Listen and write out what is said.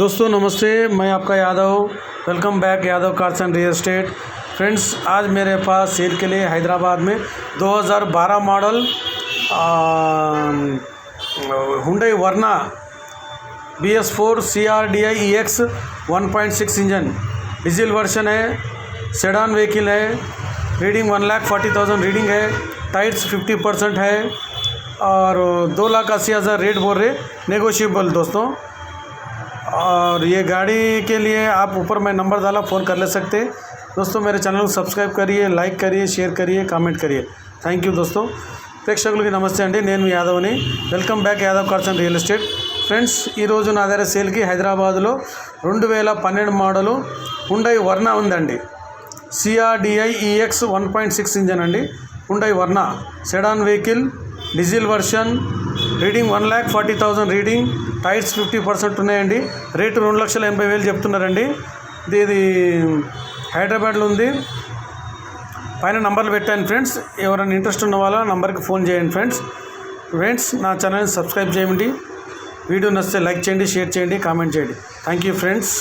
दोस्तों नमस्ते, मैं आपका Yadav. Welcome back Yadav cars and real estate. Friends, आज मेरे पास सेल के लिए हैदराबाद में 2012 model Hyundai Verna BS4 CRDI EX 1.6 engine diesel version है, सेडान व्हीकल है। रीडिंग 1,40,000 रीडिंग है। टायर्स 50% है और 2,80,000 रेट बोल रहे, नेगोशिएबल दोस्तों। और ये गाड़ी के लिए आप ऊपर मैं नंबर डाला, फ़ोन कर ले सकते दोस्तों। मेरे चैनल को सब्सक्राइब करिए, लाइक करिए, షేర్ करिए, కామెంట్ करिए। థ్యాంక్ యూ दोस्तों। ప్రేక్షకులకి నమస్తే అండి, నేను మీ యాదవ్ని। Welcome back Yadav cars and real estate. Friends, ఈరోజు నా దగ్గర సేల్కి హైదరాబాద్లో 2012 మోడలు హుండై వర్నా ఉందండి। CRDI EX 1.6 ఇంజన్ అండి, Hyundai Verna sedan vehicle, diesel version. Reading 1,40,000 reading. Tyres 50% ఉన్నాయండి। రేటు 2,80,000 చెప్తున్నారండి। ఇది హైదరాబాద్లో ఉంది। పైన నంబర్లు పెట్టాను ఫ్రెండ్స్, ఎవరైనా ఇంట్రెస్ట్ ఉన్న వాళ్ళ నంబర్కి ఫోన్ చేయండి ఫ్రెండ్స్। నా ఛానల్ని సబ్స్క్రైబ్ చేయండి। వీడియో నచ్చితే లైక్ చేయండి, షేర్ చేయండి, కామెంట్ చేయండి। Thank you friends.